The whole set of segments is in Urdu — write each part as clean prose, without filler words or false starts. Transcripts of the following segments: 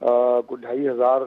2,500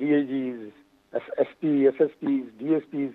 DIGs, SP, SSPs, DSPs,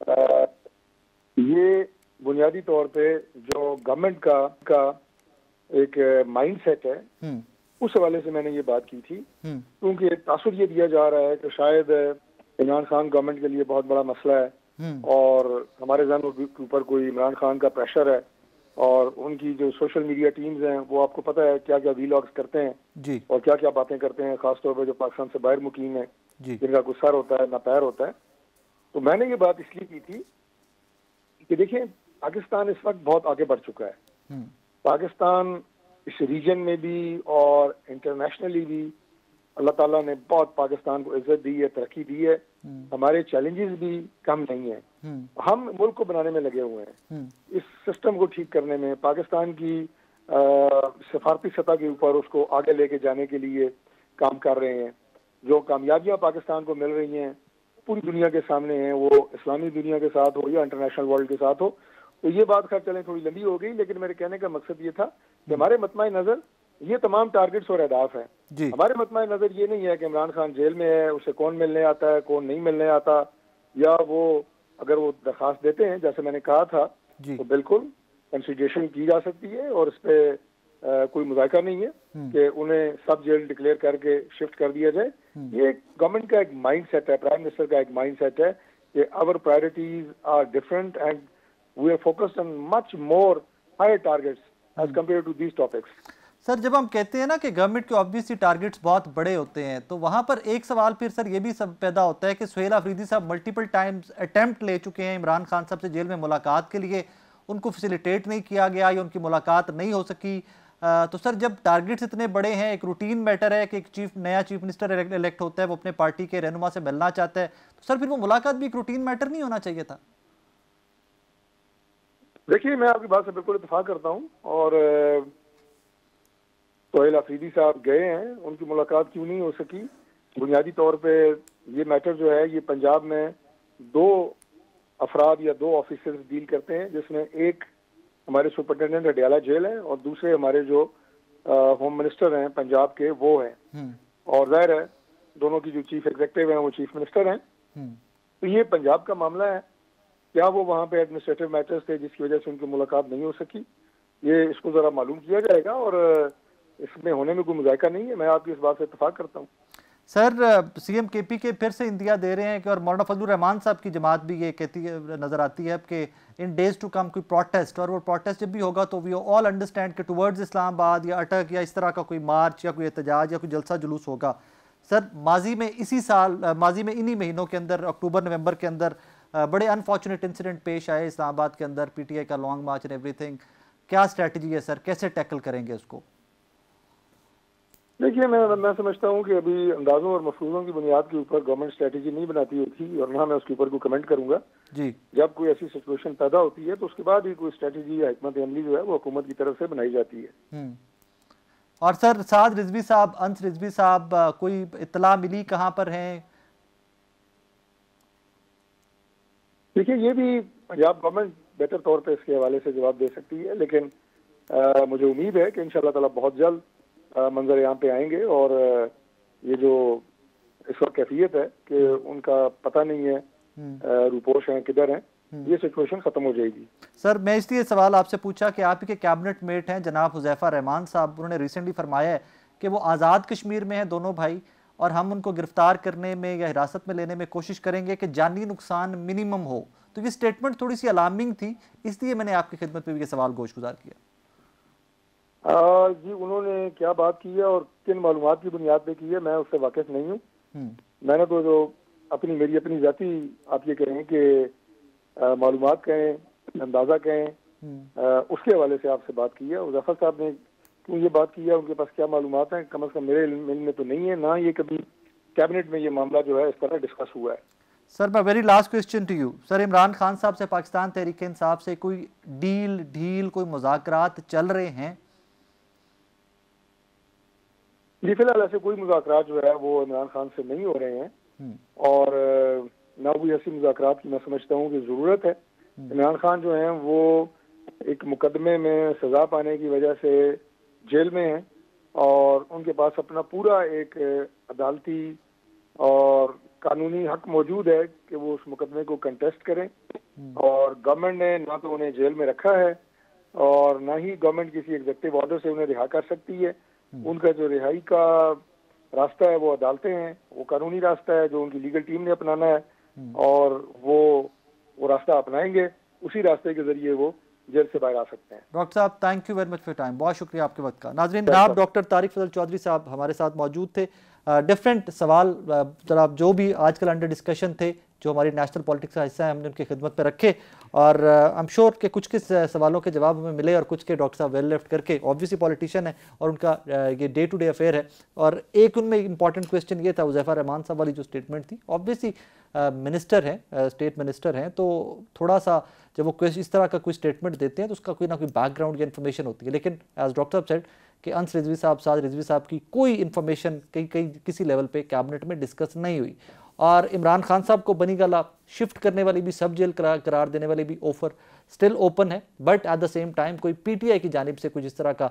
یہ بنیادی طور پہ جو گورنمنٹ کا ایک مائنڈ سیٹ ہے اس حوالے سے میں نے یہ بات کی تھی، کیونکہ تاثر یہ دیا جا رہا ہے کہ شاید عمران خان گورنمنٹ کے لیے بہت بڑا مسئلہ ہے اور ہمارے ذہنوں کے اوپر کوئی عمران خان کا پریشر ہے، اور ان کی جو سوشل میڈیا ٹیمز ہیں وہ آپ کو پتہ ہے کیا کیا وی لاگز کرتے ہیں اور کیا کیا باتیں کرتے ہیں، خاص طور پہ جو پاکستان سے باہر مقیم ہیں جن کا کوئی سر ہوتا ہے نہ پیر ہوتا ہے۔ تو میں نے یہ بات اس لیے کی تھی کہ دیکھیں پاکستان اس وقت بہت آگے بڑھ چکا ہے، پاکستان اس ریجن میں بھی اور انٹرنیشنلی بھی اللہ تعالیٰ نے بہت پاکستان کو عزت دی ہے، ترقی دی ہے، ہمارے چیلنجز بھی کم نہیں ہیں، ہم ملک کو بنانے میں لگے ہوئے ہیں، اس سسٹم کو ٹھیک کرنے میں، پاکستان کی سفارتی سطح کے اوپر اس کو آگے لے کے جانے کے لیے کام کر رہے ہیں۔ جو کامیابیاں پاکستان کو مل رہی ہیں پوری دنیا کے سامنے ہیں، وہ اسلامی دنیا کے ساتھ ہو یا انٹرنیشنل ورلڈ کے ساتھ ہو۔ تو یہ بات خیر چلیں تھوڑی لمبی ہو گئی، لیکن میرے کہنے کا مقصد یہ تھا کہ ہمارے مطمع نظر یہ تمام ٹارگٹس اور اہداف ہیں۔ ہمارے مطمع نظر یہ نہیں ہے کہ عمران خان جیل میں ہے، اسے کون ملنے آتا ہے کون نہیں ملنے آتا، یا وہ اگر وہ درخواست دیتے ہیں جیسے میں نے کہا تھا تو بالکل کنسیڈریشن کی جا سکتی ہے، اور اس پہ کوئی مذائقہ نہیں ہے کہ انہیں سب جیل ڈکلیئر کر کے شفٹ کر دیا جائے۔ یہ گورنمنٹ کا ایک مائنڈ سیٹ ہے، پرائم منسٹر کا ایک مائنڈ سیٹ ہے کہ our priorities are different and we are focused on much more higher targets as compared to these topics۔ سر جب ہم کہتے ہیں نا کہ گورنمنٹ کے آبویسلی ٹارگٹس بہت بڑے ہوتے ہیں، تو وہاں پر ایک سوال پھر سر یہ بھی پیدا ہوتا ہے کہ سہیل آفریدی صاحب ملٹیپل ٹائمز اٹیمپٹ لے چکے ہیں عمران خان صاحب سے جیل میں ملاقات کے لیے، ان کو فیسیلیٹیٹ نہیں کیا گیا یا ان کی ملاقات نہیں ہو سکی۔ تو سر جب ٹارگٹس اتنے بڑے ہیں، ایک روٹین میٹر ہے کہ ایک نیا چیف منسٹر الیکٹ ہوتا ہے، وہ اپنے پارٹی کے رہنما سے ملنا چاہتا ہے، تو سر پھر وہ ملاقات بھی ایک روٹین میٹر نہیں ہونا چاہیے تھا؟ دیکھیے میں آپ کی بات سے بالکل اتفاق کرتا ہوں، اور سہیل آفریدی صاحب گئے ہیں، ان کی ملاقات کیوں نہیں ہو سکی؟ بنیادی طور پہ یہ میٹر جو ہے یہ پنجاب میں دو افراد یا دو آفیسرز ڈیل کرتے ہیں، جس میں ایک ہمارے سپرنٹینڈنٹ اڈیالہ جیل ہیں اور دوسرے ہمارے جو ہوم منسٹر ہیں پنجاب کے وہ ہیں، اور ظاہر ہے دونوں کی جو چیف ایگزیکٹو ہیں وہ چیف منسٹر ہیں۔ تو یہ پنجاب کا معاملہ ہے، کیا وہ وہاں پہ ایڈمنسٹریٹو میٹرز تھے جس کی وجہ سے ان کی ملاقات نہیں ہو سکی؟ یہ اس کو ذرا معلوم کیا جائے گا، اور اس میں ہونے میں کوئی مذائقہ نہیں ہے، میں آپ کی اس بات سے اتفاق کرتا ہوں۔ سر سی ایم کے پی کے پھر سے اندیا دے رہے ہیں کہ، اور مولانا فضل الرحمان صاحب کی جماعت بھی یہ کہتی ہے نظر آتی ہے کہ ان ڈیز ٹو کم کوئی پروٹیسٹ، اور وہ پروٹیسٹ جب بھی ہوگا تو وی آل انڈرسٹینڈ کہ ٹورڈز اسلام آباد یا اٹک یا اس طرح کا کوئی مارچ یا کوئی احتجاج یا کوئی جلسہ جلوس ہوگا۔ سر ماضی میں انہی مہینوں کے اندر اکتوبر نومبر کے اندر بڑے انفارچونیٹ انسیڈنٹ پیش آئے اسلام آباد کے اندر، پی ٹی آئی کا long march and every thing, کیا اسٹریٹجی ہے سر، کیسے ٹیکل کریں گے اس کو؟ دیکھیے میں سمجھتا ہوں کہ ابھی اندازوں اور مفروضوں کی بنیاد کے اوپر گورنمنٹ اسٹریٹجی نہیں بناتی ہوتی، اور نہ میں اس کے اوپر کوئی کمنٹ کروں گا۔ جب کوئی ایسی سچویشن پیدا ہوتی ہے تو اس کے بعد ہی کوئی اسٹریٹجی یا حکمت عملی جو ہے وہ حکومت کی طرف سے بنائی جاتی ہے۔ اور سر سعد رضوی صاحب، انس رضوی صاحب، کوئی اطلاع ملی کہاں پر ہیں؟ دیکھیے یہ بھی پنجاب گورنمنٹ بہتر طور پہ اس کے حوالے سے جواب دے سکتی ہے، لیکن مجھے امید ہے کہ انشاءاللہ تعالیٰ بہت جلد منظر یہاں پہ آئیں گے، اور یہ جو اس وقت کیفیت ہے کہ ان کا پتہ نہیں ہے روپوش ہیں کدھر ہیں، یہ سچویشن ختم ہو جائے گی۔ سر میں اس لیے سوال آپ سے پوچھا کہ آپ کے کیبنٹ میٹ ہیں جناب حذیفہ رحمان صاحب، انہوں نے ریسنٹلی فرمایا ہے کہ وہ آزاد کشمیر میں ہیں دونوں بھائی، اور ہم ان کو گرفتار کرنے میں یا حراست میں لینے میں کوشش کریں گے کہ جانی نقصان منیمم ہو۔ تو یہ سٹیٹمنٹ تھوڑی سی الارمنگ تھی، اس لیے میں نے آپ کی خدمت میں بھی یہ سوال گوش گزار کیا۔ جی انہوں نے کیا بات کی ہے اور کن معلومات کی بنیاد پہ کی ہے میں اس سے واقف نہیں ہوں۔ میں نے تو جو میری اپنی ذاتی آپ یہ کہیں کہ معلومات کہیں، اندازہ کہیں، اس کے حوالے سے آپ سے بات کی ہے۔ حذیفہ صاحب نے کیوں یہ بات کی ہے، ان کے پاس کیا معلومات ہیں، کم از کم میرے علم میں تو نہیں ہے، نہ یہ کبھی کیبنٹ میں یہ معاملہ جو ہے اس طرح ڈسکس ہوا ہے۔ سر میں very last question to you, sir Imran Khan صاحب سے پاکستان تحریک انصاف سے کوئی ڈیل کوئی مذاکرات چل رہے ہیں؟ جی فی الحال ایسے کوئی مذاکرات جو ہے وہ عمران خان سے نہیں ہو رہے ہیں، اور نہ کوئی ایسی مذاکرات کی میں سمجھتا ہوں کہ ضرورت ہے۔ عمران خان جو ہیں وہ ایک مقدمے میں سزا پانے کی وجہ سے جیل میں ہیں، اور ان کے پاس اپنا پورا ایک عدالتی اور قانونی حق موجود ہے کہ وہ اس مقدمے کو کنٹیسٹ کریں، اور گورنمنٹ نے نہ تو انہیں جیل میں رکھا ہے اور نہ ہی گورنمنٹ کسی ایگزیکٹو آرڈر سے انہیں رہا کر سکتی ہے. ان کا جو رہائی کا راستہ ہے وہ عدالتیں ہیں، وہ قانونی راستہ ہے جو ان کی لیگل ٹیم نے اپنانا ہے، اور وہ راستہ اپنائیں گے، اسی راستے کے ذریعے وہ جیل سے باہر آ سکتے ہیں. ڈاکٹر صاحب thank you very much for time, بہت شکریہ آپ کے وقت کا. ناظرین، جناب ڈاکٹر طارق فضل چودھری صاحب ہمارے ساتھ موجود تھے. ڈفرینٹ سوال جناب جو بھی آج کل انڈر ڈسکشن تھے، جو ہماری نیشنل پالیٹکس کا حصہ ہے، ہم نے ان کی خدمت پہ رکھے، اور آئی ایم شیور کہ کچھ سوالوں کے جواب ہمیں ملے اور کچھ کے ڈاکٹر صاحب ویل لیفٹ کر کے، آبویسلی پولیٹیشین ہے اور ان کا یہ ڈے ٹو ڈے افیئر ہے. اور ایک ان میں امپورٹنٹ کویشچن یہ تھا حذیفہ رحمان صاحب والی جو اسٹیٹمنٹ تھی، آبویسلی منسٹر ہیں، اسٹیٹ منسٹر ہیں، تو تھوڑا سا جب وہ اس طرح کا کوئی اسٹیٹمنٹ دیتے ہیں تو اس کا کوئی نہ کوئی بیک گراؤنڈ یا انفارمیشن ہوتی ہے. لیکن ایز ڈاکٹر صاحب سیڈ کہ انس رضوی صاحب، سعد رضوی صاحب کی کوئی انفارمیشن کسی لیول پہ کیبنٹ میں ڈسکس نہیں ہوئی. اور عمران خان صاحب کو بنی گالہ شفٹ کرنے والی بھی، سب جیل قرار دینے والی بھی آفر سٹل اوپن ہے، but at the same time کوئی پی ٹی آئی کی جانب سے کچھ اس طرح کا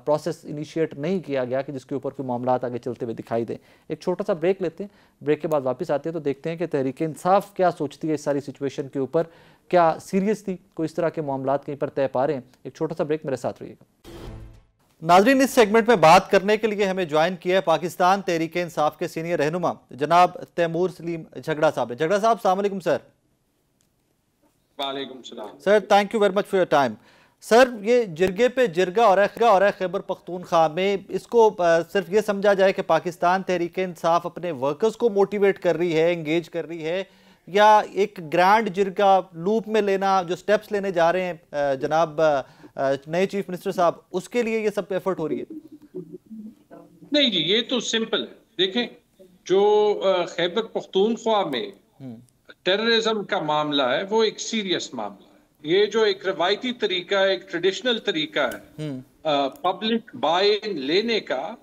پروسیس انیشیٹ نہیں کیا گیا کہ جس کے اوپر کوئی معاملات آگے چلتے ہوئے دکھائی دیں. ایک چھوٹا سا بریک لیتے ہیں، بریک کے بعد واپس آتے ہیں تو دیکھتے ہیں کہ تحریک انصاف کیا سوچتی ہے اس ساری سچویشن کے اوپر، کیا سیریس تھی، کوئی اس طرح کے معاملات کہیں پر طے پا رہے ہیں. ایک چھوٹا سا بریک، میرے ساتھ رہیے گا. ناظرین، اس سیگمنٹ میں بات کرنے کے لیے ہمیں جوائن کیا ہے پاکستان تحریک انصاف کے سینئر رہنما جناب تیمور سلیم جھگڑا صاحب. جھگڑا صاحب السلام علیکم سر. وعلیکم السلام sir, thank you very much for your time. Sir, یہ جرگے پہ جرگا اور ہے خیبر پختونخوا میں، اس کو صرف یہ سمجھا جائے کہ پاکستان تحریک انصاف اپنے ورکرز کو موٹیویٹ کر رہی ہے، انگیج کر رہی ہے، یا ایک گرانڈ جرگا لوپ میں لینا جو سٹیپس لینے جا رہے ہیں جناب نئے چیف منسٹر صاحب، اس کے لیے یہ سب ایفرٹ ہو رہی ہے؟ نہیں جی، یہ تو سمپل ہے. دیکھیں، جو خیبر پختونخوا میں ٹیررزم کا معاملہ ہے وہ ایک سیریس معاملہ ہے. یہ جو ایک روایتی طریقہ ہے، ایک ٹریڈیشنل طریقہ ہے پبلک بائی لینے کا،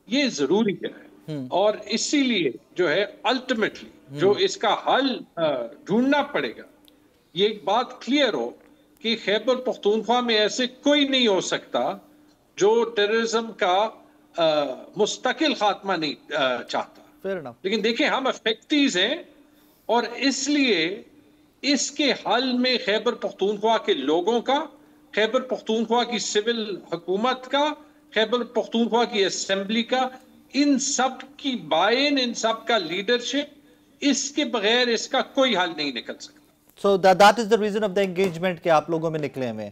یہ ضروری ہے. اور اسی لیے جو ہے الٹیمیٹلی جو اس کا حل ڈھونڈنا پڑے گا، یہ ایک بات کلیئر ہو کہ خیبر پختونخوا میں ایسے کوئی نہیں ہو سکتا جو ٹیررزم کا مستقل خاتمہ نہیں چاہتا. لیکن دیکھیں، ہم افیکٹیز ہیں، اور اس لیے اس کے حل میں خیبر پختونخوا کے لوگوں کا، خیبر پختونخوا کی سول حکومت کا، خیبر پختونخوا کی اسمبلی کا، ان سب کی بائن، ان سب کا لیڈرشپ، اس کے بغیر اس کا کوئی حل نہیں نکل سکتا. So that is the reason of the engagement کہ آپ لوگوں میں نکلے ہوئے.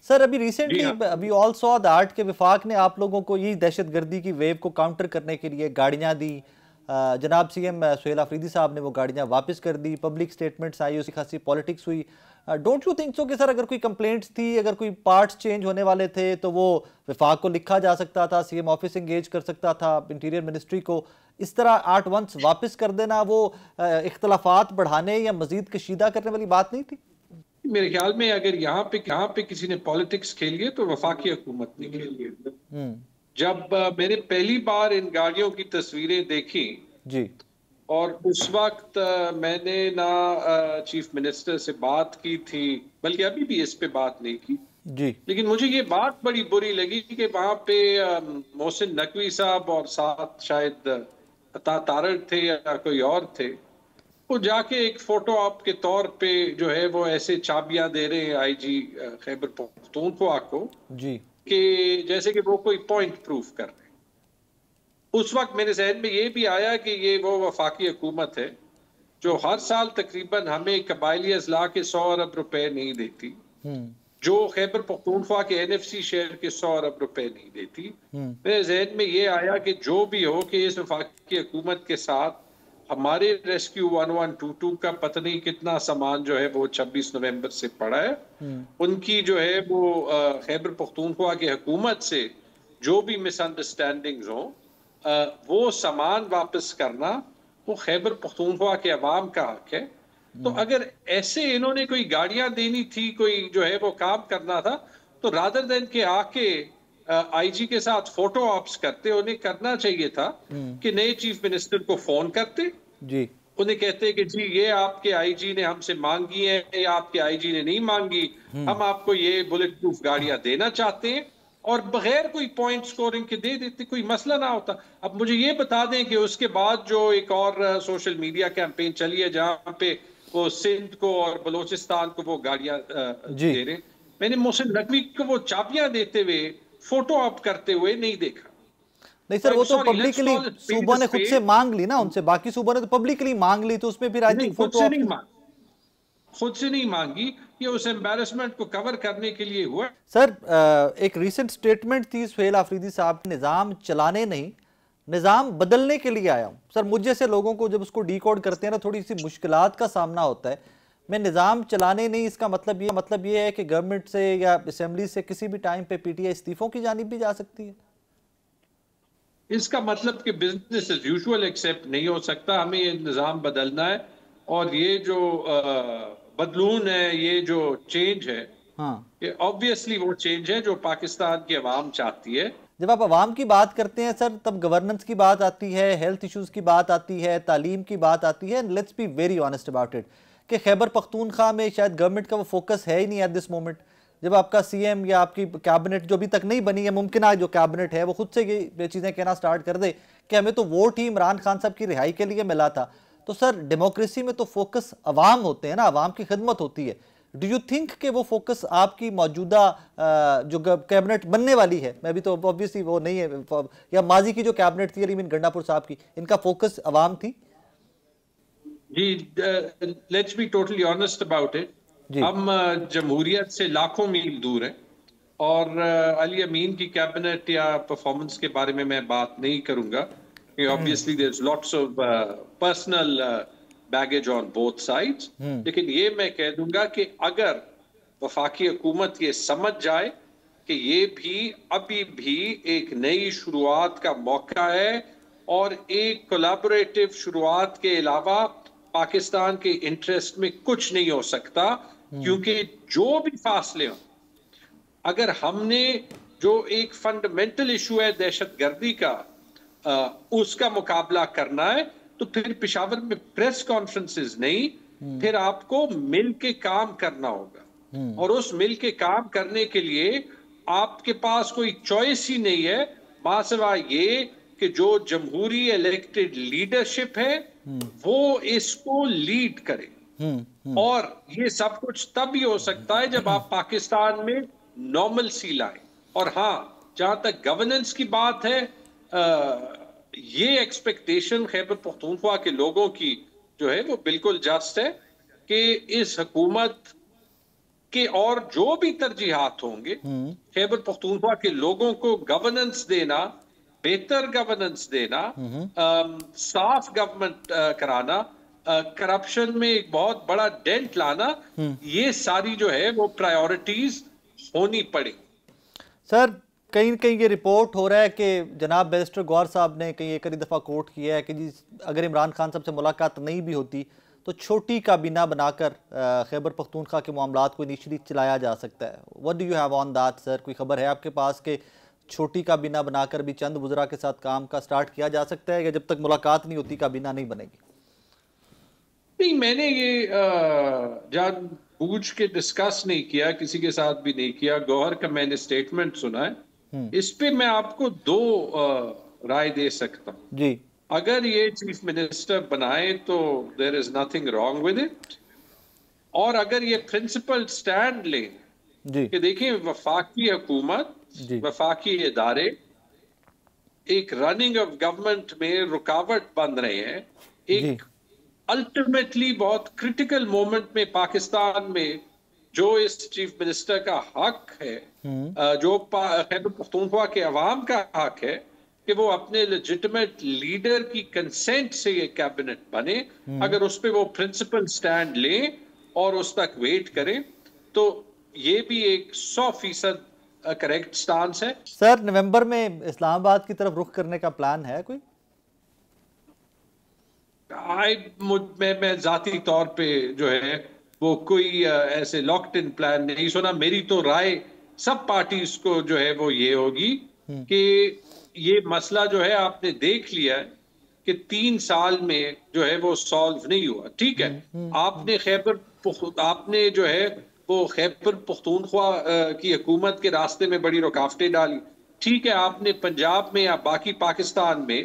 سر، ابھی ریسنٹلی ابھی all saw that کہ وفاق نے آپ لوگوں کو یہ دہشت گردی کی ویو کو کاؤنٹر کرنے کے لیے گاڑیاں دی. جناب سی ایم سہیل آفریدی صاحب نے وہ گاڑیاں واپس کر دی، پبلک سٹیٹمنٹس آئی، اسی خاصی پالیٹکس ہوئی. ڈونٹ یو تھنک سو کہ سر اگر کوئی کمپلینٹس تھی، اگر کوئی پارٹس چینج ہونے والے تھے تو وہ وفاق کو لکھا جا سکتا تھا، سی ایم آفس انگیج کر سکتا تھا، انٹیریئر منسٹری کو اس طرح ایٹ ونس واپس کر دینا وہ اختلافات بڑھانے یا مزید کشیدہ کرنے والی بات نہیں تھی؟ میرے خیال میں اگر یہاں پہ کسی نے پالیٹکس کھیلی ہے تو وفاقی حکومت نے کھیلی ہے. جب میں نے پہلی بار ان گاڑیوں کی تصویریں دیکھی جی، اور اس وقت میں نے نہ چیف منسٹر سے بات کی تھی، بلکہ ابھی بھی اس پہ بات نہیں کی جی، لیکن مجھے یہ بات بڑی بری لگی کہ وہاں پہ محسن نقوی صاحب اور ساتھ شاید عطا تارڑ تھے یا کوئی اور تھے، وہ جا کے ایک فوٹو آپ کے طور پہ جو ہے وہ ایسے چابیاں دے رہے ہیں آئی جی خیبر پختونخوا کو جی، کہ جیسے کہ وہ کوئی پوائنٹ پروف کر رہے ہیں. اس وقت میرے ذہن میں یہ بھی آیا کہ یہ وہ وفاقی حکومت ہے جو ہر سال تقریباً ہمیں قبائلی اضلاع کے 100 ارب روپے نہیں دیتی، جو خیبر پختونخوا کے این ایف سی شہر کے 100 ارب روپے نہیں دیتی. میرے ذہن میں یہ آیا کہ جو بھی ہو کہ اس وفاقی حکومت کے ساتھ ہمارے ریسکیو 1122 کا پتہ نہیں کتنا سامان جو ہے وہ 26 نومبر سے پڑا ہے. ان کی جو ہے وہ خیبر پختونخوا کی حکومت سے جو بھی مس انڈرسٹینڈنگز ہوں، وہ سامان واپس کرنا وہ خیبر پختونخوا کے عوام کا حق ہے. تو اگر ایسے انہوں نے کوئی گاڑیاں دینی تھی، کوئی جو ہے وہ کام کرنا تھا، تو رادر دین کے آ کے آئی جی کے ساتھ فوٹو آپس کرتے، انہیں کرنا چاہیے تھا کہ نئے چیف منسٹر کو فون کرتے، جی، انہیں کہتے کہ جی یہ آپ کے آئی جی نے ہم سے مانگی ہے، یا آپ کے آئی جی نے نہیں مانگی، ہم آپ کو یہ بلٹ پروف گاڑیاں دینا چاہتے ہیں، اور بغیر کوئی پوائنٹ سکورنگ کے دے دیتے، کوئی مسئلہ نہ ہوتا. اب مجھے یہ بتا دیں کہ اس کے بعد جو ایک اور سوشل میڈیا کیمپین چلی ہے جہاں پہ وہ سندھ کو اور بلوچستان کو وہ گاڑیاں دے رہے ہیں، میں نے محسن نقوی کو وہ چابیاں دیتے ہوئے فوٹو اپ کرتے ہوئے نہیں دیکھا. نہیں سر، وہ تو پبلکلی صوبوں نے خود سے مانگ لی نا ان سے، باقی صوبوں نے تو پبلکلی مانگ لی، تو اس میں پھر آئی تھنک فوٹو خود سے نہیں مانگی، یہ اس ایمبیرسمنٹ کو کور کرنے کے لیے ہوا. سر ایک ریسنٹ سٹیٹمنٹ تھی سہیل آفریدی صاحب، نظام چلانے نہیں نظام بدلنے کے لیے آیا ہوں. سر مجھ جیسے لوگوں کو جب اس کو ڈی کوڈ کرتے ہیں نا تھوڑی سی مشکلات کا سامنا ہوتا ہے. میں نظام چلانے نہیں، اس کا مطلب یہ ہے کہ گورنمنٹ سے یا اسمبلی سے کسی بھی ٹائم پہ پی ٹی آئی استعفوں کی جانب بھی جا سکتی ہے. اس کا مطلب کہ بزنس ایز یوزول ایکسیپٹ نہیں ہو سکتا، ہمیں یہ نظام بدلنا ہے. اور یہ جو بدلون ہے، یہ جو چینج ہے، یہ obviously وہ چینج ہے جو پاکستان کی عوام چاہتی ہے. جب آپ عوام کی بات کرتے ہیں سر، تب گورننس کی بات آتی ہے، ہیلتھ ایشوز کی بات آتی ہے، تعلیم کی بات آتی ہے. Let's be very honest about it کہ خیبر پختونخوا میں شاید گورنمنٹ کا وہ فوکس ہے ہی نہیں ایٹ دس مومنٹ. جب آپ کا سی ایم یا آپ کی کیبنٹ جو ابھی تک نہیں بنی ہے، ممکنہ جو کیبنٹ ہے وہ خود سے یہ چیزیں کہنا سٹارٹ کر دے کہ ہمیں تو ووٹ ہی عمران خان صاحب کی رہائی کے لیے ملا تھا. تو سر ڈیموکریسی میں تو فوکس عوام ہوتے ہیں نا، عوام کی خدمت ہوتی ہے. ڈو یو تھنک کہ وہ فوکس آپ کی موجودہ جو کیبنٹ بننے والی ہے، میں بھی تو obviously وہ نہیں ہے، یا ماضی کی جو کیبنٹ تھی علی گنڈا پور صاحب کی، ان کا فوکس عوام تھی؟ جی let's be totally honest about it. ہم جمہوریت سے لاکھوں میل دور ہیں، اور علی امین کی کیبنٹ یا پرفارمنس کے بارے میں بات نہیں کروں گا. Obviously there's lots of personal baggage on both sides. لیکن یہ میں کہہ دوں گا کہ اگر وفاقی حکومت یہ سمجھ جائے کہ یہ بھی ابھی بھی ایک نئی شروعات کا موقع ہے، اور ایک کولیبوریٹو شروعات کے علاوہ پاکستان کے انٹرسٹ میں کچھ نہیں ہو سکتا، کیونکہ جو بھی فاصلے ہوں، اگر ہم نے جو ایک فنڈامنٹل ایشو ہے دہشت گردی کا، اس کا مقابلہ کرنا ہے، تو پھر پشاور میں پریس کانفرنسز نہیں، پھر آپ کو مل کے کام کرنا ہوگا. اور اس مل کے کام کرنے کے لیے آپ کے پاس کوئی چوائس ہی نہیں ہے ماں سوا یہ کہ جو جمہوری الیکٹڈ لیڈرشپ ہے وہ اس کو لیڈ کرے. اور یہ سب کچھ تب ہی ہو سکتا ہے جب آپ پاکستان میں نارمل سی لائیں. اور ہاں، جہاں تک گورننس کی بات ہے، یہ ایکسپیکٹیشن خیبر پختونخوا کے لوگوں کی جو ہے وہ بالکل جسٹ ہے کہ اس حکومت کے اور جو بھی ترجیحات ہوں گے، خیبر پختونخوا کے لوگوں کو گورننس دینا، بہتر گورننس دینا، صاف گورنمنٹ کرانا، کرپشن میں ایک بہت بڑا ڈینٹ لانا، یہ ساری جو ہے وہ پرائیورٹیز ہونی پڑے. سر کہیں یہ رپورٹ ہو رہا ہے کہ جناب بیرسٹر گوہر صاحب نے کہیں ایک دفعہ کوٹ کیا ہے کہ جی اگر عمران خان صاحب سے ملاقات نہیں بھی ہوتی تو چھوٹی کابینہ بنا کر خیبر پختونخوا کے معاملات کو انیشلی چلایا جا سکتا ہے. what do you have on that سر؟ کوئی خبر ہے آپ کے پاس کہ چھوٹی کابینہ بنا کر بھی چند وزراء کے ساتھ کام کا سٹارٹ کیا جا سکتا ہے، یا جب تک ملاقات نہیں ہوتی کابینہ نہیں بنے گی؟ نہیں، میں نے یہ جان بوجھ کے ڈسکس نہیں کیا، کسی کے ساتھ بھی نہیں کیا. گوہر کا میں نے سٹیٹمنٹ سنا ہے، اس پہ میں آپ کو دو رائے دے سکتا ہوں. جی، اگر یہ چیف منسٹر بنائے تو there is nothing wrong with it، اور اگر یہ پرنسپل سٹینڈ لیں کہ دیکھیں وفاقی حکومت، وفاقی ادارے ایک رننگ آف گورنمنٹ میں رکاوٹ بن رہے ہیں، ایک الٹیمیٹلی بہت کرٹیکل مومنٹ میں پاکستان میں جو اس چیف منسٹر کا حق ہے، جو خیبر پختونخوا کے عوام کا حق ہے کہ وہ اپنے لیجٹمیٹ لیڈر کی کنسنٹ سے یہ کیبنٹ بنے، اگر اس پہ وہ پرنسپل سٹینڈ لیں اور اس تک ویٹ کریں تو یہ بھی ایک 100% کریکٹ سٹانس ہے. سر نومبر میں اسلام آباد کی طرف رخ کرنے کا پلان ہے کوئی؟ میں ذاتی طور پہ جو ہے وہ کوئی ایسے لاکڈ ان پلان نہیں سنا. میری تو رائے سب پارٹیز کو جو ہے وہ یہ ہوگی کہ یہ مسئلہ جو ہے آپ نے دیکھ لیا ہے کہ 3 سال میں جو ہے وہ سالو نہیں ہوا. ٹھیک ہے، آپ نے جو ہے وہ خیبر پختونخوا کی حکومت کے راستے میں بڑی رکاوٹیں ڈالی. ٹھیک ہے آپ نے پنجاب میں یا باقی پاکستان میں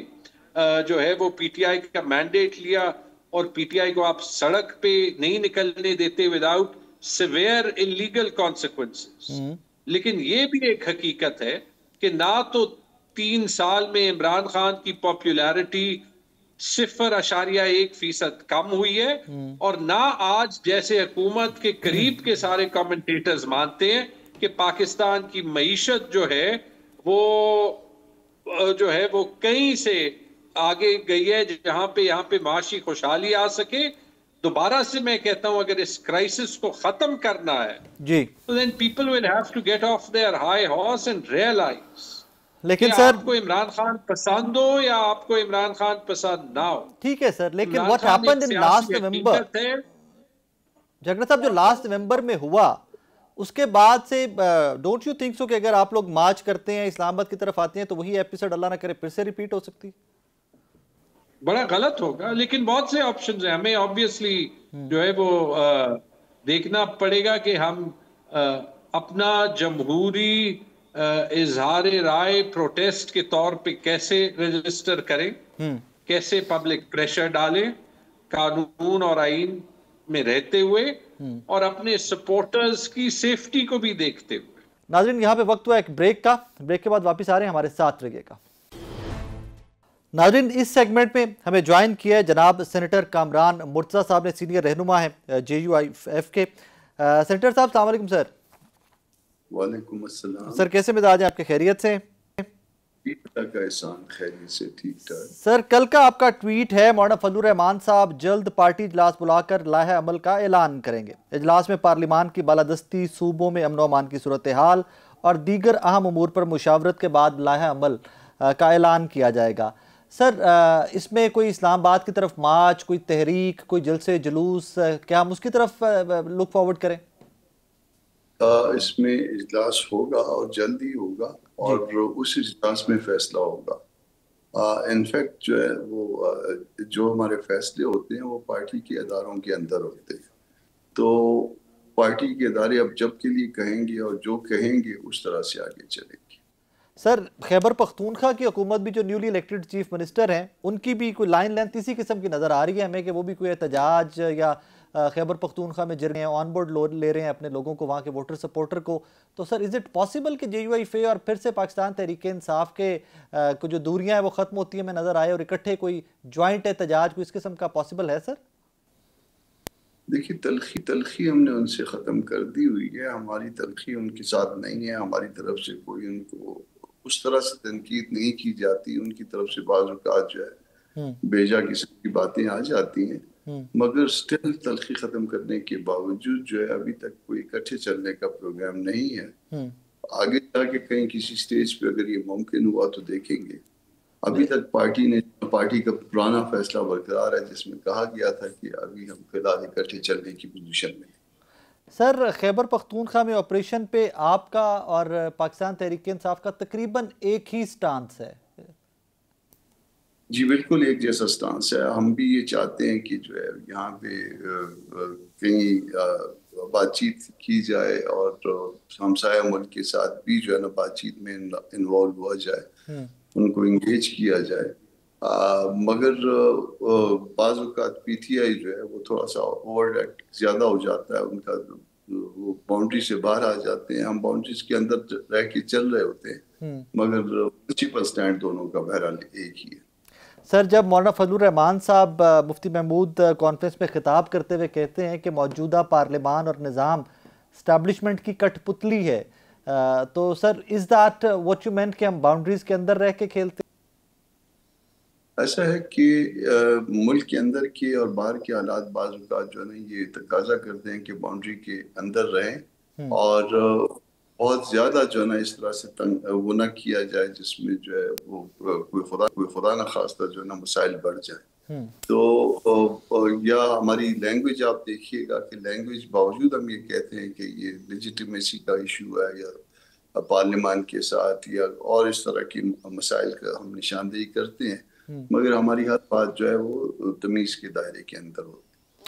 جو ہے وہ پی ٹی آئی کا مینڈیٹ لیا اور پی ٹی آئی کو آپ سڑک پہ نہیں نکلنے دیتے وداؤٹ سیویئر انلیگل کانسیکوینسز. لیکن یہ بھی ایک حقیقت ہے کہ نہ تو 3 سال میں عمران خان کی پاپولیرٹی 0.1% کم ہوئی ہے اور نہ آج جیسے حکومت کے قریب کے سارے کمنٹیٹرز مانتے ہیں کہ پاکستان کی معیشت جو ہے وہ کہیں سے آگے گئی ہے جہاں پہ یہاں پہ معاشی خوشحالی آ سکے. دوبارہ سے میں کہتا ہوں اگر اس کرائسس کو ختم کرنا ہے جی تو then people will have to get off their high horse and realize لیکن کہ سر آپ کو عمران خان پسند ہو یا آپ کو عمران خان پسند نہ ہو. ٹھیک ہے سر لیکن عمران واٹ خان ایک ہیپنڈ ان لاسٹ سیاسی نومبر حقیقت ہے. جگڑا صاحب جو لاسٹ نومبر میں ہوا اس کے بعد سے ڈونٹ یو تھنک سو کہ اگر آپ لوگ مارچ کرتے ہیں اسلام آباد کی طرف آتے ہیں تو وہی ایپیسوڈ اللہ نہ کرے پھر سے ریپیٹ ہو سکتی؟ بڑا غلط ہوگا لیکن بہت سے آپشنز ہیں. ہمیں آبویسلی جو ہے وہ دیکھنا پڑے گا کہ ہم اپنا جمہوری اظہار رائے پروٹیسٹ کے طور پہ کیسے رجسٹر کریں, کیسے پبلک پریشر ڈالیں قانون اور آئین میں رہتے ہوئے اور اپنے سپورٹرز کی سیفٹی کو بھی دیکھتے ہوئے. ناظرین یہاں پہ وقت ہوا ایک بریک کا, بریک کے بعد واپس آ رہے ہیں, ہمارے ساتھ رہیے گا. ناظرین اس سیگمنٹ میں ہمیں جوائن کیا ہے جناب سینیٹر کامران مرتضیٰ صاحب نے, سینئر رہنما ہیں JUIF کے. سینیٹر صاحب السلام علیکم سر. وعلیکم السلام سر, کیسے مزاج ہیں آپ کے, خیریت سے؟ سر کل کا آپ کا ٹویٹ ہے مولانا فضل الرحمان صاحب جلد پارٹی اجلاس بلا کر لائحہ عمل کا اعلان کریں گے. اجلاس میں پارلیمان کی بالادستی, صوبوں میں امن و امان کی صورتحال اور دیگر اہم امور پر مشاورت کے بعد لائحہ عمل کا اعلان کیا جائے گا. سر اس میں کوئی اسلام آباد کی طرف مارچ, کوئی تحریک, کوئی جلسے جلوس, کیا ہم اس کی طرف لک فارورڈ کریں؟ اس میں اجلاس ہوگا اور جلد ہی ہوگا اور اس اجلاس میں فیصلہ ہوگا. انفیکٹ جو ہے وہ جو ہمارے فیصلے ہوتے ہیں وہ پارٹی کے اداروں کے اندر ہوتے ہیں, تو پارٹی کے ادارے اب جب کے لیے کہیں گے اور جو کہیں گے اس طرح سے آگے چلیں گے. سر خیبر پختونخوا کی حکومت بھی جو نیولی الیکٹڈ چیف منسٹر ہیں ان کی بھی کوئی لائن لینتھ اسی قسم کی نظر آ رہی ہے ہمیں کہ وہ بھی کوئی احتجاج یا خیبر پختونخوا میں جر رہے ہیں, آن بورڈ لے رہے ہیں اپنے لوگوں کو, وہاں کے ووٹر سپورٹر کو. تو سر از اٹ پاسبل کہ JUIF اور پھر سے پاکستان تحریک انصاف کے جو دوریاں ہیں وہ ختم ہوتی ہیں میں نظر آئے اور اکٹھے کوئی جوائنٹ احتجاج کوئی اس قسم کا پاسبل ہے؟ سر دیکھیے تلخی ہم نے ان سے ختم کر دی ہوئی ہے, ہماری تلخی ان کے ساتھ نہیں ہے. ہماری طرف سے کوئی ان کو اس طرح سے تنقید نہیں کی جاتی, ان کی طرف سے بعض اوقات جو ہے بیجا قسم کی باتیں آ جاتی ہیں, مگر سٹل تلخی ختم کرنے کے باوجود جو ہے ابھی تک کوئی اکٹھے چلنے کا پروگرام نہیں ہے. آگے جا کے کہیں کسی سٹیج پہ اگر یہ ممکن ہوا تو دیکھیں گے. ابھی تک پارٹی کا پرانا فیصلہ برقرار ہے جس میں کہا گیا تھا کہ ابھی ہم فی الحال اکٹھے چلنے کی پوزیشن میں. سر خیبر پختونخوا میں آپریشن پہ آپ کا اور پاکستان تحریک انصاف کا تقریباً ایک ہی سٹانس ہے. جی بالکل ایک جیسا سٹانس ہے. ہم بھی یہ چاہتے ہیں کہ جو ہے یہاں پہ کہیں بات چیت کی جائے اور ہمسایہ ملک کے ساتھ بھی جو ہے نا بات چیت میں انوالو ہوا جائے, ان کو انگیج کیا جائے. مگر بعض اوقات PTI جو ہے وہ تھوڑا سا اوور ایکٹ زیادہ ہو جاتا ہے, ان کا وہ باؤنڈری سے باہر آ جاتے ہیں. ہم باؤنڈریز کے اندر رہ کے چل رہے ہوتے ہیں مگر پرنسپل سٹینڈ دونوں کا بہرحال ایک ہی ہے. سر جب مولانا فضل الرحمان صاحب مفتی محمود کانفرنس میں خطاب کرتے ہوئے کہتے ہیں کہ موجودہ پارلیمان اور نظام اسٹیبلشمنٹ کی کٹ پتلی ہے, تو sir is that what you meant کہ ہم باؤنڈریز کے اندر رہ کے کھیلتے ہیں؟ ایسا ہے کہ ملک کے اندر کے اور باہر کے حالات بعض اوقات جو ہے نا یہ تقاضا کرتے ہیں کہ باؤنڈری کے اندر رہیں اور بہت زیادہ جو ہے نا اس طرح سے وہ نہ کیا جائے جس میں جو ہے وہ کوئی خدا نہ خواستہ جو ہے نا مسائل بڑھ جائیں. تو یا ہماری لینگویج آپ دیکھیے گا کہ لینگویج باوجود ہم یہ کہتے ہیں کہ یہ لیجیٹیمیسی کا ایشو ہے یا پارلیمان کے ساتھ یا اور اس طرح کی مسائل کا ہم نشاندہی کرتے ہیں, مگر ہماری ہر بات جو ہے وہ تمیز کے دائرے کے اندر ہوتی ہے.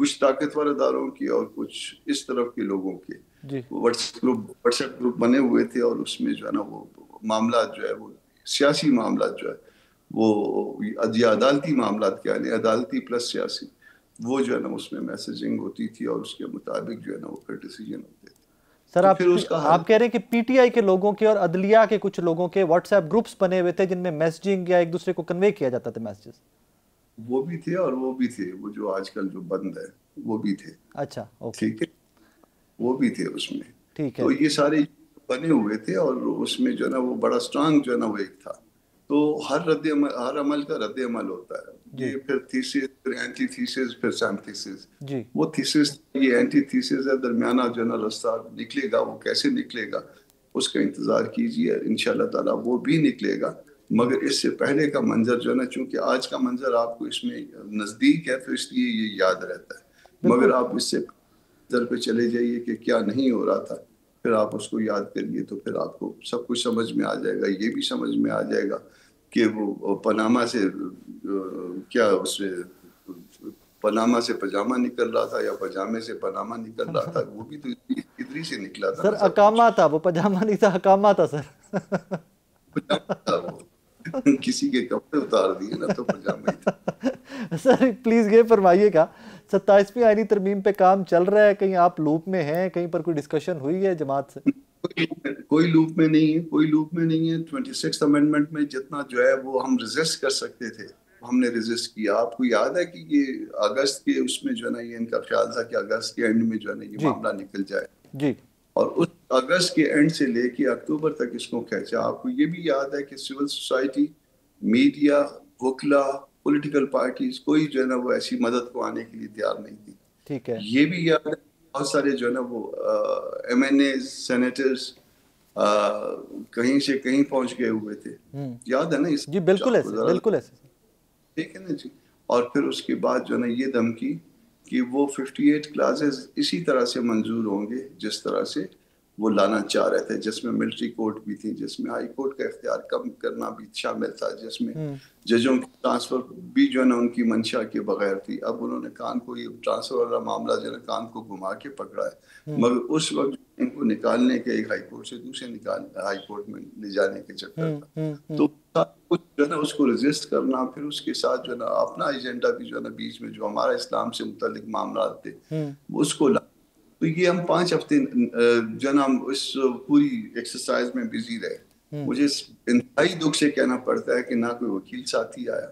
کچھ طاقتور اداروں کی اور کچھ اس طرف کے لوگوں کے واٹس ایپ گروپ بنے ہوئے تھے، اور اس میں جو ہے نا وہ معاملات جو ہے وہ سیاسی معاملات جو ہے وہ یا عدالتی معاملات کیا نہیں، عدالتی پلس سیاسی، وہ جو ہے نا اس میں میسیجنگ ہوتی تھی اور اس کے مطابق جو ہے نا وہ پھر ڈیسیجن ہوتے تھے۔ سر آپ کہہ رہے ہیں کہ پی ٹی آئی کے لوگوں کے اور عدلیہ کے کچھ لوگوں کے واٹس ایپ گروپس بنے ہوئے تھے جن میں میسیجنگ یا ایک دوسرے کو کنوے کیا جاتا تھا میسیجز؟ وہ بھی تھے اور وہ بھی تھے، وہ جو آج کل جو بند ہے وہ بھی تھے۔ اچھا ٹھیک ہے، وہ بھی تھے اس میں۔ ٹھیک ہے، تو یہ سارے بنے ہوئے تھے اور اس میں جو ہے نا وہ بڑا اسٹرانگ جو ہے نا وہ ایک تھا۔ تو ہر عمل کا رد عمل ہوتا ہے، یہ پھر تھیسس، پھر اینٹی تھیسس، پھر سینتھیسس۔ وہ تھیسس، یہ اینٹی تھیسس ہے، درمیانہ جو ہے نا رستہ نکلے گا، وہ کیسے نکلے گا اس کا انتظار کیجیے، انشاءاللہ تعالیٰ وہ بھی نکلے گا۔ مگر اس سے پہلے کا منظر جو ہے نا، چونکہ آج کا منظر آپ کو اس میں نزدیک ہے تو اس لیے یہ یاد رہتا ہے، مگر آپ اس سے منظر پہ چلے جائیے کہ کیا نہیں ہو رہا تھا، پھر آپ اس کو یاد کریے تو پھر آپ کو سب کچھ سمجھ میں آ جائے گا۔ یہ بھی سمجھ میں آ جائے گا کہ وہ پاناما سے کیا اس سے پاناما سے پاجامہ نکل رہا تھا یا پاجامے سے پاناما نکل رہا تھا، وہ بھی تو ادھر سے نکلا تھا۔ سر اقامہ تھا، وہ پاجامہ نہیں تھا، اقامہ تھا سر۔ پاجامہ تھا، وہ کسی کے کپڑے اتار دیے نا تو پاجامہ ہی تھا۔ سر پلیز یہ فرمائیے گا 27ویں آئینی ترمیم پہ کام چل رہا ہے، کہیں آپ لوپ میں ہیں، کہیں پر کوئی ڈسکشن ہوئی ہے جماعت سے؟ کوئی لوپ میں نہیں ہے، کوئی لوپ میں نہیں ہے۔ 26 امینڈمنٹ میں جتنا جو ہے وہ ہم ریزسٹ کر سکتے تھے ہم نے ریزسٹ کیا۔ آپ کو یاد ہے کہ یہ اگست کے اس میں جو ہے نا یہ ان کا خیال تھا کہ اگست کے اینڈ میں جو ہے نا یہ معاملہ نکل جائے، جی، اور اس اگست کے اینڈ سے لے کے اکتوبر تک اس کو کھینچا۔ آپ کو یہ بھی یاد ہے کہ سول سوسائٹی، میڈیا، وکلا، پولیٹیکل پارٹیز، کوئی جو ہے نا وہ ایسی مدد کو آنے کے لیے تیار نہیں تھی۔ ٹھیک ہے، یہ بھی یاد ہے بہت سارے جو ہے نا وہ ایم این ایز، سینیٹرز کہیں سے کہیں پہنچ گئے ہوئے تھے، یاد ہے نا؟ جی بالکل ایسے، بالکل ایسے، ٹھیک ہے نا جی۔ اور پھر اس کے بعد جو ہے نا یہ دھمکی کہ وہ 58 کلاسز اسی طرح سے منظور ہوں گے جس طرح سے وہ لانا چاہ رہے تھے، جس میں ملٹری کورٹ بھی تھی، جس میں ہائی کورٹ کا اختیار کم کرنا بھی شامل تھا، جس میں ججوں کی ٹرانسفر بھی جو ہے نا ان کی منشا کے بغیر تھی۔ اب انہوں نے کان کو، یہ ٹرانسفر والا معاملہ جو ہے نا کان کو گھما کے پکڑا ہے، مگر اس وقت ان کو نکالنے کے ایک ہائی کورٹ سے دوسرے ہائی کورٹ میں لے جانے کے چکر تھا۔ تو کچھ جو ہے نا اس کو ریزسٹ کرنا، پھر اس کے ساتھ جو ہے نا اپنا ایجنڈا بھی جو ہے نا بیچ میں جو ہمارا اسلام سے متعلق معاملات تھے اس کو لا۔ تو یہ ہم 5 ہفتے جو ہے نا ہم اس پوری ایکسرسائز میں بزی رہے۔ مجھے انتہائی دکھ سے کہنا پڑتا ہے کہ نہ کوئی وکیل ساتھی آیا،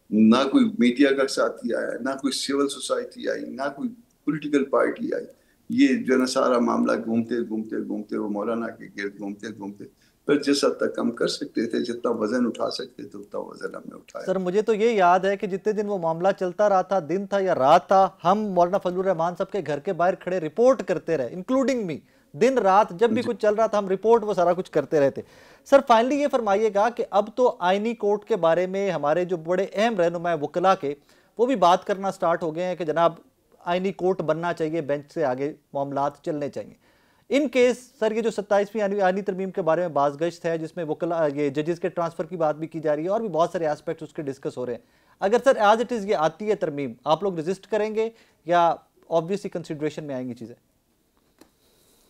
نہ کوئی میڈیا کا ساتھی آیا، نہ کوئی سول سوسائٹی آئی، نہ کوئی پولیٹیکل پارٹی آئی۔ یہ جو ہے نا سارا معاملہ گھومتے گھومتے گھومتے وہ مولانا کے گرد گھومتے گھومتے پھر جس حد تک ہم کر سکتے تھے، جتنا وزن اٹھا سکتے تھے اتنا وزن ہم نے اٹھایا۔ سر مجھے تو یہ یاد ہے کہ جتنے دن وہ معاملہ چلتا رہا تھا، دن تھا یا رات تھا، ہم مولانا فضل الرحمان صاحب کے گھر کے باہر کھڑے رپورٹ کرتے رہے، انکلوڈنگ می، دن رات جب بھی کچھ چل رہا تھا ہم رپورٹ وہ سارا کچھ کرتے رہتے۔ سر فائنلی یہ فرمائیے گا کہ اب تو آئینی کورٹ کے بارے میں ہمارے جو بڑے اہم رہنما وکلا کے وہ بھی بات کرنا سٹارٹ ہو گئے ہیں کہ جناب آئینی کورٹ بننا چاہیے، بینچ سے آگے معاملات چلنے چاہیے۔ ان کیس سر یہ جو 27ویں آئینی ترمیم کے بارے میں باز گشت ہے جس میں وکلا یہ ججز کے ٹرانسفر کی بات بھی کی جا رہی ہے اور بھی بہت سارے ایسپیکٹس اس کے ڈسکس ہو رہے ہیں، اگر سر ایز اٹ از یہ آتی ہے ترمیم، آپ لوگ ریزسٹ کریں گے یا آبویسلی کنسیڈریشن میں آئیں گی چیزیں؟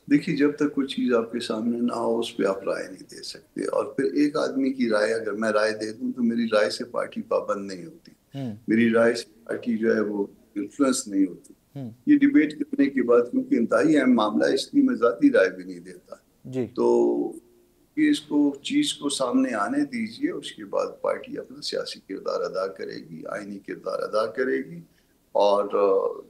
دیکھیے جب تک کوئی چیز آپ کے سامنے نہ ہو اس پہ آپ رائے نہیں دے سکتے، اور پھر ایک آدمی کی رائے اگر میں رائے دے دوں تو میری رائے سے پارٹی پابند نہیں ہوتی، میری رائے سے پارٹی جو ہے وہ انفلوئنس نہیں ہوتی۔ یہ ڈیبیٹ کرنے کے بعد کیونکہ انتہائی اہم معاملہ ہے اس لیے میں ذاتی رائے بھی نہیں دیتا، تو اس کو چیز کو سامنے آنے دیجئے، اس کے بعد پارٹی اپنا سیاسی کردار ادا کرے گی، آئینی کردار ادا کرے گی، اور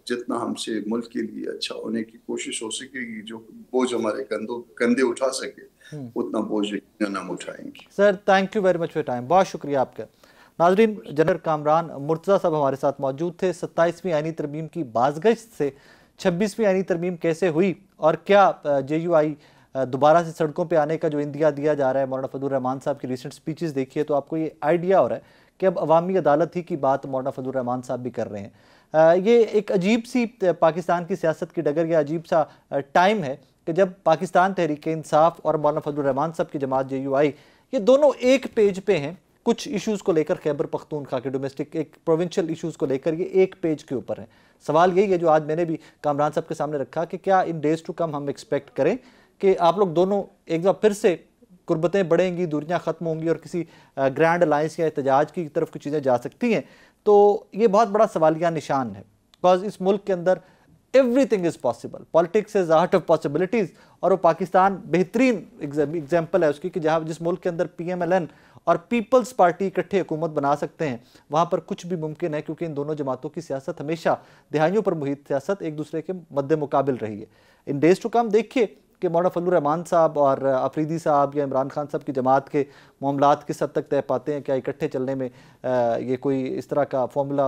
جتنا ہم سے ملک کے لیے اچھا ہونے کی کوشش ہو سکے گی، جو بوجھ ہمارے کندھے اٹھا سکے اتنا بوجھ ہم اٹھائیں گے۔ سر thank you very much for time, بہت شکریہ آپ کا۔ ناظرین، جنرل کامران مرتضیٰ صاحب ہمارے ساتھ موجود تھے۔ 27ویں آئینی ترمیم کی بازگشت سے 26ویں آئینی ترمیم کیسے ہوئی اور کیا جے یو آئی دوبارہ سے سڑکوں پہ آنے کا جو اندیا دیا جا رہا ہے، مولانا فضل الرحمان صاحب کی ریسنٹ سپیچز دیکھیے تو آپ کو یہ آئیڈیا ہو رہا ہے کہ اب عوامی عدالت ہی کی بات مولانا فضل الرحمان صاحب بھی کر رہے ہیں۔ یہ ایک عجیب سی پاکستان کی سیاست کی ڈگر یا عجیب سا ٹائم ہے کہ جب پاکستان تحریک انصاف اور مولانا فضل الرحمان صاحب کی جماعت جے یو آئی یہ دونوں ایک پیج پہ ہیں، کچھ ایشوز کو لے کر خیبر پختونخوا کے ڈومیسٹک ایک پروونشل ایشوز کو لے کر یہ ایک پیج کے اوپر ہیں. سوال یہی ہے جو آج میں نے بھی کامران صاحب کے سامنے رکھا کہ کیا ان ڈیز ٹو کم ہم ایکسپیکٹ کریں کہ آپ لوگ دونوں ایک بار پھر سے قربتیں بڑھیں گی, دوریاں ختم ہوں گی اور کسی گرینڈ الائنس یا احتجاج کی طرف کچھ چیزیں جا سکتی ہیں؟ تو یہ بہت بڑا سوالیہ نشان ہے, بیکاز اس ملک کے اندر everything is possible, politics is art of possibilities, اور وہ پاکستان بہترین ایگزامپل ہے اس کی کہ جہاں جس ملک کے اندر پی ایم ایل این اور پیپلز پارٹی اکٹھے حکومت بنا سکتے ہیں وہاں پر کچھ بھی ممکن ہے, کیونکہ ان دونوں جماعتوں کی سیاست ہمیشہ دہائیوں پر محیط سیاست ایک دوسرے کے مد مقابل رہی ہے. ان ڈیز ٹو کم دیکھیے کہ مولانا فضل الرحمان صاحب اور افریدی صاحب یا عمران خان صاحب کی جماعت کے معاملات کس حد تک طے پاتے ہیں, کیا اکٹھے چلنے میں یہ کوئی اس طرح کا فارمولا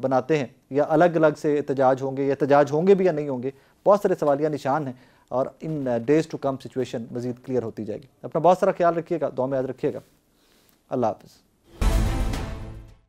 بناتے ہیں, یا الگ الگ سے احتجاج ہوں گے, یا احتجاج ہوں گے بھی یا نہیں ہوں گے. بہت سارے سوالیہ نشان ہیں اور ان ڈیز ٹو کم سچویشن مزید کلیئر ہوتی جائے گی. اپنا بہت سارا خیال رکھیے گا, دعا میں یاد رکھیے گا. اللہ حافظ.